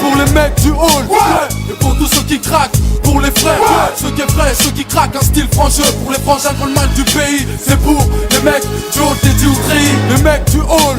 pour les mecs du hall, et pour tous ceux qui craquent, pour les frères, ceux qui est vrai, ceux qui craquent, un style francheux. Pour les frangins qui ont le mal du pays, c'est pour les mecs du hall, dédiés ou trahis. Les mecs du hall,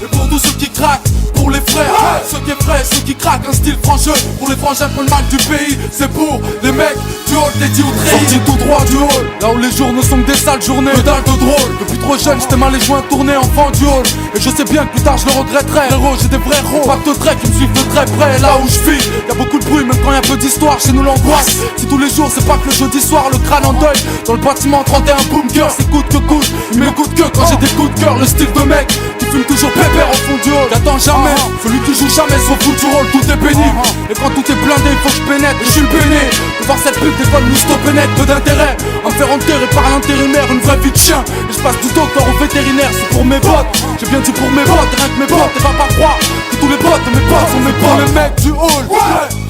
et pour tous ceux qui craquent, pour les frères, ceux qui est vrai, ceux qui craquent, un style francheux. Pour les frangins qui ont le mal du pays, c'est pour les mecs du hall, dédiés ou trahis. Sorti tout droit du hall, là où les jours ne sont que des sales journées, que dalle de drôle. Depuis trop jeune, j'étais mal les joints tournés, enfant du hall. Et je sais bien que plus tard je le regretterai. Héros, j'ai des vrais héros, pas de traits qui me suivent de très près. Là où je vis, y'a beaucoup de bruit, même quand y'a peu d'histoire, chez nous l'angoisse. Si tous les jours c'est pas que le jeudi soir, le crâne en deuil. Dans le bâtiment 31 bunker, c'est coûte que coûte. Il m'écoute que quand j'ai des coups de cœur. Le style de mec qui fume toujours pépère au fond du hall, j'attends jamais, celui qui joue jamais son fout du rôle. Tout est pénible, et quand tout est blindé, il faut que je pénètre. Et je suis le béné, de voir cette pute, des fois nous stopper net. Peu d'intérêt, à me faire enterrer par l'intérimaire. Une vraie vie de chien, et je passe du docteur au vétérinaire. C'est pour mes potes, j'ai bien dit pour mes potes. Et rien que mes potes, et va pas croire que tous les potes de mes potes sont mes potes. Les mecs du hall,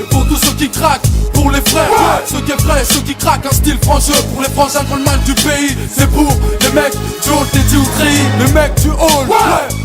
et pour tous ceux qui craquent, pour les frères, ceux qui est vrai, ceux qui craquent, un style francheux. Pour les frangins qui ont le mal du pays, c'est pour les mecs du hall, dédiés ou trahis. Les mecs du hall,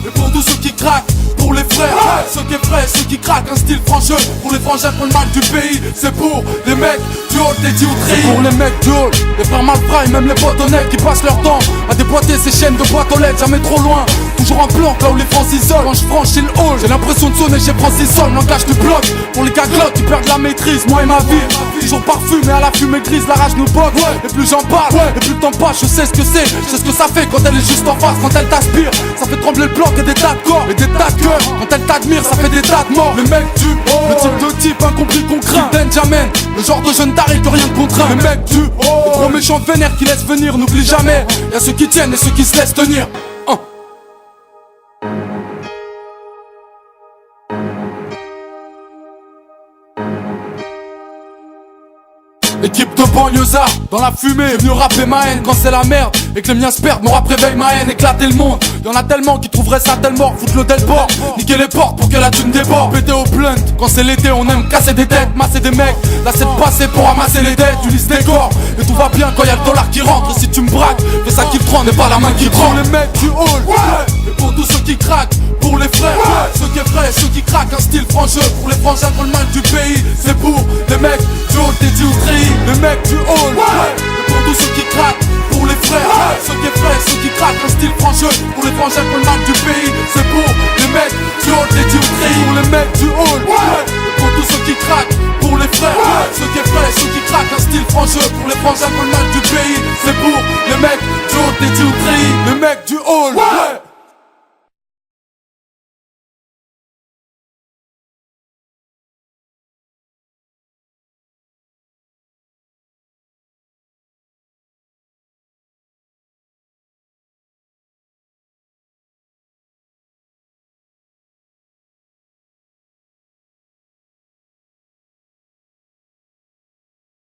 et pour tous ceux qui craquent, pour les frères, ceux qui est vrai, ceux qui craquent, un style francheux. Pour les frangins qui ont le mal du pays, c'est pour les mecs du hall, dédiés ou trahis. Pour les mecs du hall, les frères malfrats et même les potes honnêtes qui passent leur temps à déboîter ces chaînes de boîtes aux lettres, jamais trop loin. Toujours en planque là où les francs s'isolent. Quand je franchis le hall, j'ai l'impression de sonner chez Francis Sol. Langage du bloc, pour les caglottes qui perdent la maîtrise. Moi et ma vie, toujours parfumé à la fumée grise. La rage nous botte, et plus j'en parle, et plus le temps passe. Je sais ce que c'est, je sais ce que ça fait quand elle est juste en face. Quand elle t'aspire, ça fait trembler le bloc et des tas de corps et des tas de cœurs. Quand elle t'admire, ça fait des tas de morts. Les mecs du hall, le type de type incompris qu'on craint. Benjamin, le genre de jeune taré que rien ne contraint. Les mecs du hall, les gros méchants vénères qui laissent venir. N'oublie jamais, y'a ceux qui tiennent et ceux qui se laissent tenir. Équipe de banlieusards, dans la fumée, venu rapper ma haine quand c'est la merde. Et que les miens se perdent, mon rap réveille ma haine, éclater le monde. Y'en a tellement qui trouveraient ça tellement, foutre le delport, niquer les portes pour que la thune déborde. Péter au blunt, quand c'est l'été on aime casser des têtes, masser des mecs. Là c'est de passer pour ramasser les dettes, tu lises des corps. Et tout va bien quand y'a le dollar qui rentre. Et si tu me braques, fais ça qui te rend, n'est pas la main qui te rend. Les mecs du hall, et pour tous ceux qui craquent, pour les frères, ceux qui est vrai, ceux qui craquent, un style francheux. Pour les frangins qui ont le mal du pays, c'est pour les mecs du hall, dédiés ou trahis. Les mecs du hall, et pour tous ceux qui craquent, pour les frères, ceux qui est vrai, ceux qui craquent, un style francheux. Pour les frangins qui ont le mal du pays, c'est pour les mecs du hall, dédiés ou trahis. Pour les mecs du hall, et pour tous ceux qui craquent, pour les frères, ceux qui est vrai, ceux qui craquent, un style francheux. Pour les frangins qui ont le mal du pays, c'est pour les mecs du hall, dédiés ou trahis. Les mecs du hall.